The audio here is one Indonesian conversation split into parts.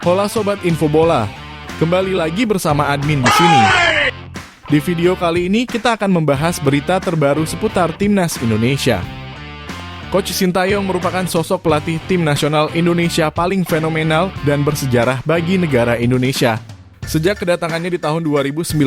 Hola Sobat Info Bola, kembali lagi bersama admin di sini. Di video kali ini kita akan membahas berita terbaru seputar Timnas Indonesia. Coach Sintayong merupakan sosok pelatih tim nasional Indonesia paling fenomenal dan bersejarah bagi negara Indonesia. Sejak kedatangannya di tahun 2019,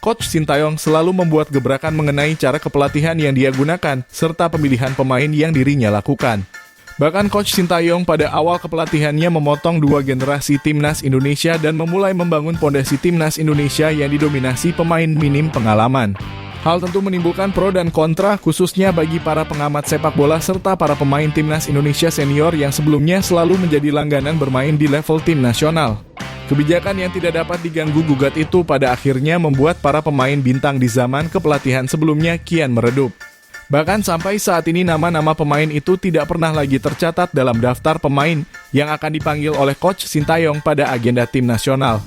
Coach Sintayong selalu membuat gebrakan mengenai cara kepelatihan yang dia gunakan, serta pemilihan pemain yang dirinya lakukan. Bahkan Coach Sintayong pada awal kepelatihannya memotong dua generasi Timnas Indonesia dan memulai membangun pondasi Timnas Indonesia yang didominasi pemain minim pengalaman. Hal tentu menimbulkan pro dan kontra khususnya bagi para pengamat sepak bola serta para pemain Timnas Indonesia senior yang sebelumnya selalu menjadi langganan bermain di level tim nasional. Kebijakan yang tidak dapat diganggu-gugat itu pada akhirnya membuat para pemain bintang di zaman kepelatihan sebelumnya kian meredup. Bahkan sampai saat ini nama-nama pemain itu tidak pernah lagi tercatat dalam daftar pemain yang akan dipanggil oleh Coach Sintayong pada agenda tim nasional.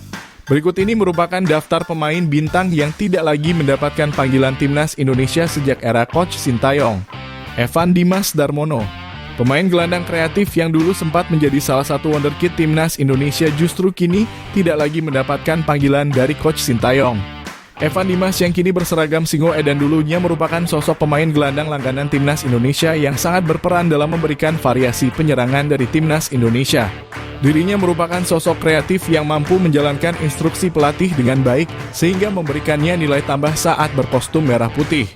Berikut ini merupakan daftar pemain bintang yang tidak lagi mendapatkan panggilan Timnas Indonesia sejak era Coach Sintayong. Evan Dimas Darmono, pemain gelandang kreatif yang dulu sempat menjadi salah satu wonderkid Timnas Indonesia justru kini tidak lagi mendapatkan panggilan dari Coach Sintayong. Evan Dimas yang kini berseragam Singo Edan dulunya merupakan sosok pemain gelandang langganan Timnas Indonesia yang sangat berperan dalam memberikan variasi penyerangan dari Timnas Indonesia. Dirinya merupakan sosok kreatif yang mampu menjalankan instruksi pelatih dengan baik sehingga memberikannya nilai tambah saat berkostum merah putih.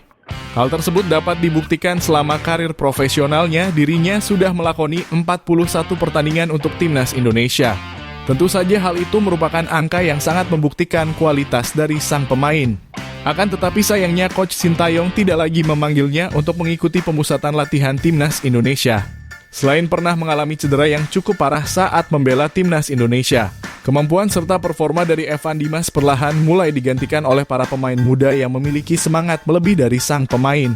Hal tersebut dapat dibuktikan selama karir profesionalnya dirinya sudah melakoni 41 pertandingan untuk Timnas Indonesia. Tentu saja hal itu merupakan angka yang sangat membuktikan kualitas dari sang pemain. Akan tetapi sayangnya Coach Sintayong tidak lagi memanggilnya untuk mengikuti pemusatan latihan Timnas Indonesia. Selain pernah mengalami cedera yang cukup parah saat membela Timnas Indonesia, kemampuan serta performa dari Evan Dimas perlahan mulai digantikan oleh para pemain muda yang memiliki semangat melebih dari sang pemain.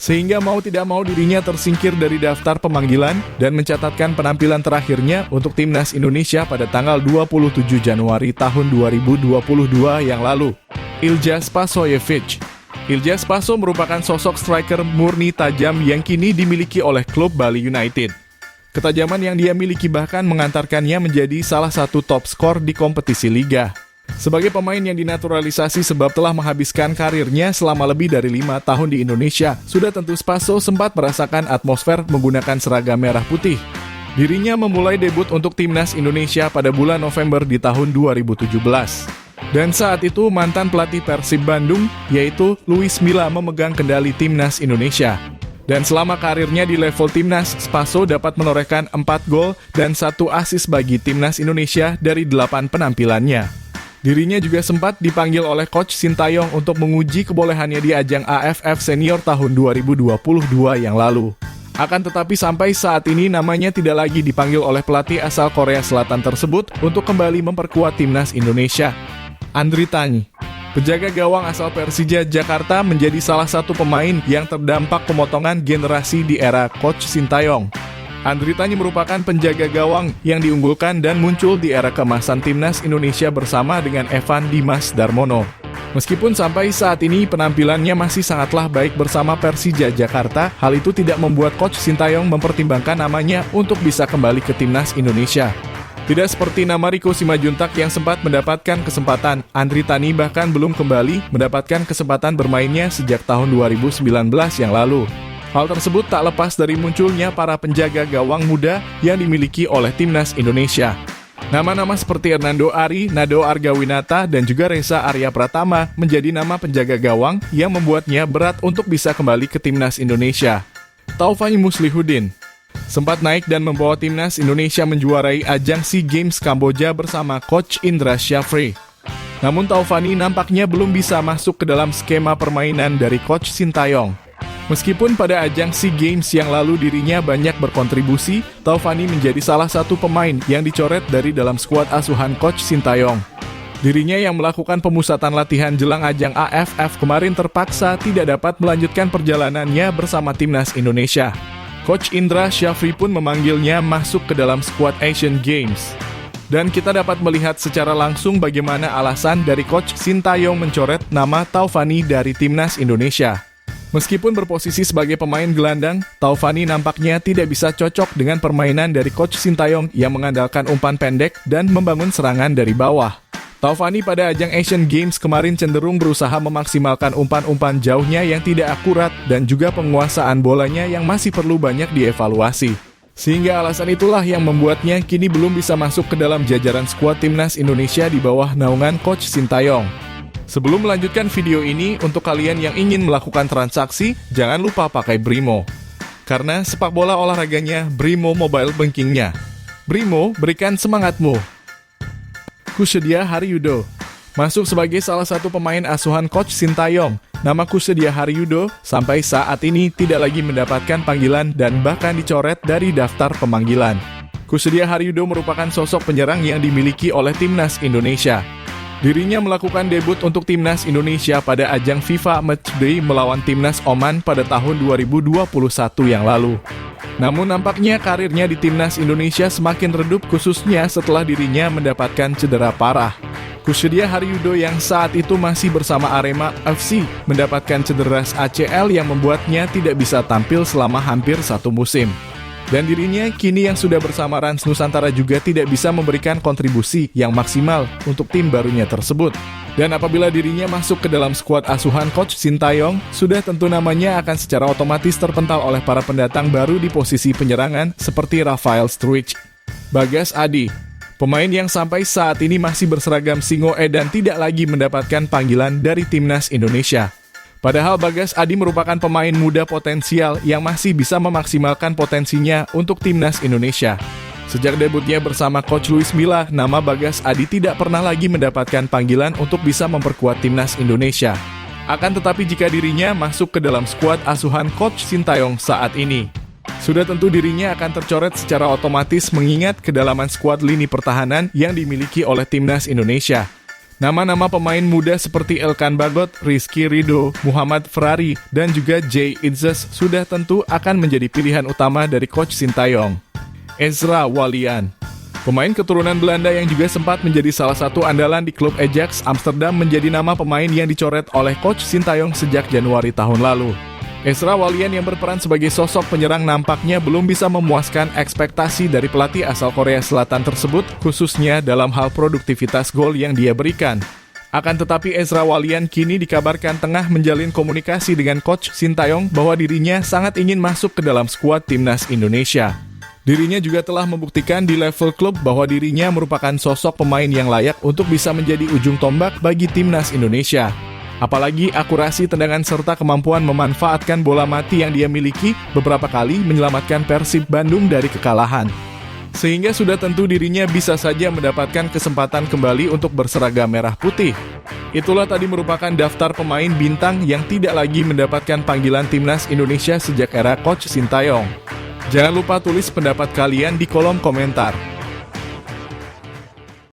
Sehingga mau tidak mau dirinya tersingkir dari daftar pemanggilan dan mencatatkan penampilan terakhirnya untuk Timnas Indonesia pada tanggal 27 Januari tahun 2022 yang lalu. Ilja Spasojevic. Ilja Spaso merupakan sosok striker murni tajam yang kini dimiliki oleh klub Bali United. Ketajaman yang dia miliki bahkan mengantarkannya menjadi salah satu top skor di kompetisi liga. Sebagai pemain yang dinaturalisasi sebab telah menghabiskan karirnya selama lebih dari 5 tahun di Indonesia, sudah tentu Spaso sempat merasakan atmosfer menggunakan seragam merah putih. Dirinya memulai debut untuk Timnas Indonesia pada bulan November di tahun 2017. Dan saat itu mantan pelatih Persib Bandung, yaitu Luis Milla memegang kendali Timnas Indonesia. Dan selama karirnya di level Timnas, Spaso dapat menorehkan 4 gol dan 1 assist bagi Timnas Indonesia dari 8 penampilannya. Dirinya juga sempat dipanggil oleh Coach Sintayong untuk menguji kebolehannya di ajang AFF Senior tahun 2022 yang lalu. Akan tetapi sampai saat ini namanya tidak lagi dipanggil oleh pelatih asal Korea Selatan tersebut untuk kembali memperkuat Timnas Indonesia. Andri Tani, penjaga gawang asal Persija Jakarta, menjadi salah satu pemain yang terdampak pemotongan generasi di era Coach Sintayong. Andri Tani merupakan penjaga gawang yang diunggulkan dan muncul di era keemasan Timnas Indonesia bersama dengan Evan Dimas Darmono. Meskipun sampai saat ini penampilannya masih sangatlah baik bersama Persija Jakarta, hal itu tidak membuat Coach Sintayong mempertimbangkan namanya untuk bisa kembali ke Timnas Indonesia. Tidak seperti nama Rico Simajuntak yang sempat mendapatkan kesempatan, Andri Tani bahkan belum kembali mendapatkan kesempatan bermainnya sejak tahun 2019 yang lalu. Hal tersebut tak lepas dari munculnya para penjaga gawang muda yang dimiliki oleh Timnas Indonesia. Nama-nama seperti Hernando Ari, Nado Argawinata, dan juga Reza Arya Pratama menjadi nama penjaga gawang yang membuatnya berat untuk bisa kembali ke Timnas Indonesia. Taufani Muslihudin sempat naik dan membawa Timnas Indonesia menjuarai ajang SEA Games Kamboja bersama Coach Indra Syafri. Namun Taufani nampaknya belum bisa masuk ke dalam skema permainan dari Coach Sintayong. Meskipun pada ajang SEA Games yang lalu dirinya banyak berkontribusi, Taufani menjadi salah satu pemain yang dicoret dari dalam skuad asuhan Coach Sintayong. Dirinya yang melakukan pemusatan latihan jelang ajang AFF kemarin terpaksa tidak dapat melanjutkan perjalanannya bersama Timnas Indonesia. Coach Indra Syafri pun memanggilnya masuk ke dalam skuad Asian Games. Dan kita dapat melihat secara langsung bagaimana alasan dari Coach Sintayong mencoret nama Taufani dari Timnas Indonesia. Meskipun berposisi sebagai pemain gelandang, Taufani nampaknya tidak bisa cocok dengan permainan dari Coach Sintayong yang mengandalkan umpan pendek dan membangun serangan dari bawah. Taufani pada ajang Asian Games kemarin cenderung berusaha memaksimalkan umpan-umpan jauhnya yang tidak akurat dan juga penguasaan bolanya yang masih perlu banyak dievaluasi. Sehingga alasan itulah yang membuatnya kini belum bisa masuk ke dalam jajaran skuad timnas Indonesia di bawah naungan Coach Sintayong. Sebelum melanjutkan video ini, untuk kalian yang ingin melakukan transaksi, jangan lupa pakai Brimo. Karena sepak bola olahraganya, Brimo mobile bankingnya. Brimo, berikan semangatmu. Kussedia Haryudo masuk sebagai salah satu pemain asuhan Coach Sintayong. Nama Kussedia Haryudo sampai saat ini tidak lagi mendapatkan panggilan dan bahkan dicoret dari daftar pemanggilan. Kussedia Haryudo merupakan sosok penyerang yang dimiliki oleh timnas Indonesia. Dirinya melakukan debut untuk timnas Indonesia pada ajang FIFA Matchday melawan timnas Oman pada tahun 2021 yang lalu. Namun nampaknya karirnya di timnas Indonesia semakin redup khususnya setelah dirinya mendapatkan cedera parah. Kussedia Haryudo yang saat itu masih bersama Arema FC mendapatkan cedera ACL yang membuatnya tidak bisa tampil selama hampir satu musim. Dan dirinya kini yang sudah bersama Rans Nusantara juga tidak bisa memberikan kontribusi yang maksimal untuk tim barunya tersebut. Dan apabila dirinya masuk ke dalam skuad asuhan Coach Sintayong, sudah tentu namanya akan secara otomatis terpental oleh para pendatang baru di posisi penyerangan seperti Rafael Struijk. Bagas Adi, pemain yang sampai saat ini masih berseragam Singoe dan tidak lagi mendapatkan panggilan dari timnas Indonesia. Padahal Bagas Adi merupakan pemain muda potensial yang masih bisa memaksimalkan potensinya untuk timnas Indonesia. Sejak debutnya bersama Coach Luis Milla, nama Bagas Adi tidak pernah lagi mendapatkan panggilan untuk bisa memperkuat timnas Indonesia. Akan tetapi jika dirinya masuk ke dalam skuad asuhan Coach Sintayong saat ini, sudah tentu dirinya akan tercoret secara otomatis mengingat kedalaman skuad lini pertahanan yang dimiliki oleh timnas Indonesia. Nama-nama pemain muda seperti Elkan Bagot, Rizky Ridho, Muhammad Ferrari, dan juga Jay Itzes sudah tentu akan menjadi pilihan utama dari Coach Sintayong. Ezra Walian, pemain keturunan Belanda yang juga sempat menjadi salah satu andalan di klub Ajax Amsterdam menjadi nama pemain yang dicoret oleh Coach Sintayong sejak Januari tahun lalu. Ezra Walian yang berperan sebagai sosok penyerang nampaknya belum bisa memuaskan ekspektasi dari pelatih asal Korea Selatan tersebut, khususnya dalam hal produktivitas gol yang dia berikan. Akan tetapi Ezra Walian kini dikabarkan tengah menjalin komunikasi dengan Coach Sintayong bahwa dirinya sangat ingin masuk ke dalam skuad timnas Indonesia. Dirinya juga telah membuktikan di level klub bahwa dirinya merupakan sosok pemain yang layak untuk bisa menjadi ujung tombak bagi timnas Indonesia. Apalagi akurasi tendangan serta kemampuan memanfaatkan bola mati yang dia miliki beberapa kali menyelamatkan Persib Bandung dari kekalahan. Sehingga sudah tentu dirinya bisa saja mendapatkan kesempatan kembali untuk berseragam merah putih. Itulah tadi merupakan daftar pemain bintang yang tidak lagi mendapatkan panggilan timnas Indonesia sejak era Coach Sintayong. Jangan lupa tulis pendapat kalian di kolom komentar.